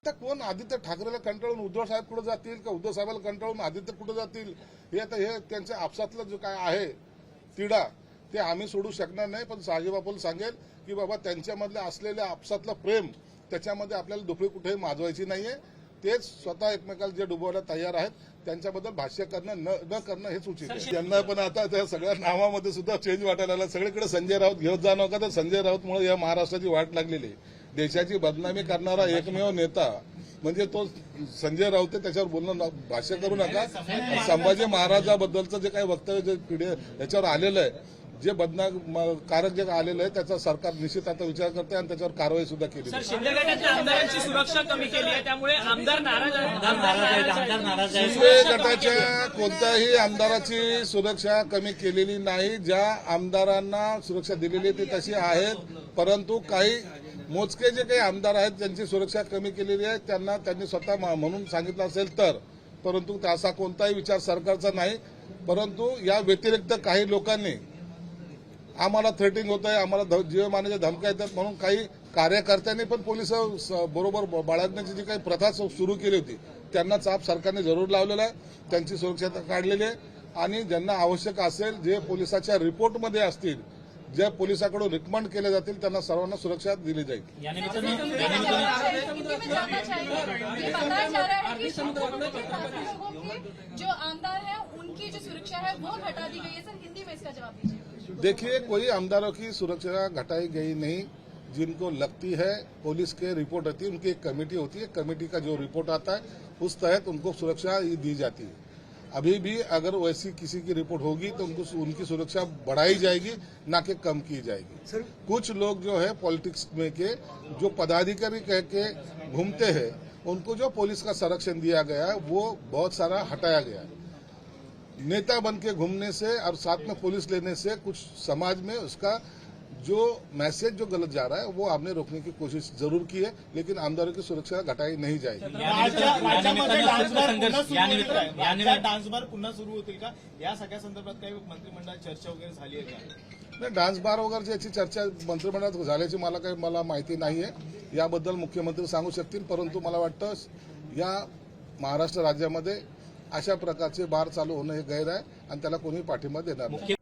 आता कोण आदित्य ठाकरेला कंटाळून उद्धव साहेब कुठे जातील का उद्धव साहेबाला कंटाळून आदित्य कुठे जातील हे आता हे त्यांच्या आपसातलं जो काय आहे तिढा ते आम्ही सोडू शकणार नाही. पण साहेबापूला सांगेल की बाबा त्यांच्यामधलं असलेल्या आपसातलं प्रेम त्याच्यामध्ये आपल्याला दुफळी कुठेही माजवायची नाहीये. तेच स्वतः एकमेकाला जे डुबवायला तयार आहेत त्यांच्याबद्दल भाष्य करणं न करणं हेच उचित आहे. त्यांना पण आता त्या सगळ्या नावामध्ये सुद्धा चेंज वाटायला लागला. सगळीकडे संजय राऊत घेऊन जा नका तर संजय राऊतमुळे या महाराष्ट्राची वाट लागलेली. देशाची बदनामी करणारा एकमेव नेता म्हणजे तो संजय राऊत आहे. त्याच्यावर बोलणं भाष्य करू नका. संभाजी महाराजाबद्दलचं जे काही वक्तव्य जे पिढी याच्यावर आलेलं आहे जे बदनाकारक जे आलेलं आहे त्याचा सरकार निश्चित आता विचार करते आणि त्याच्यावर कारवाई सुद्धा केली. शिंदे गटाच्या आमदारांची सुरक्षा कमी केली आहे त्यामुळे आमदार नाराज आहेत. शिंदे गटाच्या कोणत्याही आमदाराची सुरक्षा कमी केलेली नाही. ज्या आमदारांना सुरक्षा दिलेली ती तशी आहेत. परंतु काही मोजके जे काही आमदार आहेत त्यांची सुरक्षा कमी केलेली आहे त्यांनी स्वतः म्हणून सांगितलं असेल तर. परंतु असा कोणताही विचार सरकारचा नाही. परंतु या व्यतिरिक्त काही लोकांनी आम्हाला थ्रेटिंग होत आहे आम्हाला जीवमानाच्या धमक्या येतात म्हणून काही कार्यकर्त्यांनी पण पोलिस बरोबर बाळगण्याची जी काही प्रथा सुरू केली होती त्यांना चाप सरकारने जरूर लावलेला आहे. त्यांची सुरक्षा काढलेली आहे आणि ज्यांना आवश्यक असेल जे पोलिसाच्या रिपोर्टमध्ये असतील ज्या पोलिसांकडून रिकमेंड केले जातील त्यांना सर्वांना सुरक्षा दिली जाईल. जो आमदार है उनकी जो सुरक्षा है वो घटा दी गई है. सर हिंदी में इसका जवाब दीजिए. देखिए कोई आमदारों की सुरक्षा घटाई गई नहीं. जिनको लगती है पुलिस के रिपोर्ट आती है उनकी एक कमेटी होती है. कमेटी का जो रिपोर्ट आता है उस तहत उनको सुरक्षा दी जाती है. अभी भी अगर वैसी किसी की रिपोर्ट होगी तो उनकी सुरक्षा बढ़ाई जाएगी ना कि कम की जाएगी. कुछ लोग जो है पॉलिटिक्स में के जो पदाधिकारी कह के घूमते हैं उनको जो पुलिस का संरक्षण दिया गया है वो बहुत सारा हटाया गया है. नेता बन के घूमने से और साथ में पुलिस लेने से कुछ समाज में उसका जो मैसेज जो गलत जा रहा है वो आपने रोकने की कोशिश जरूर की है. लेकिन आमदारों की सुरक्षा घटाई नहीं जाएगी. डान्स बार पुन्हा सुरू होतील का या सगळ्या संदर्भात काही मंत्रिमंडळात चर्चा वगैरे झाली आहे का? नाही डान्स बार वगैरे याची चर्चा मंत्रिमंडळात झाल्याची मला माहिती नाहीये. याबद्दल मुख्यमंत्री सांगू शकतील. परंतु मला वाटतं या महाराष्ट्र राज्यामध्ये अशा प्रकारचे बार चालू होणं हे गैर आहे आणि त्याला कोणी पाठिंबा देणार नाही.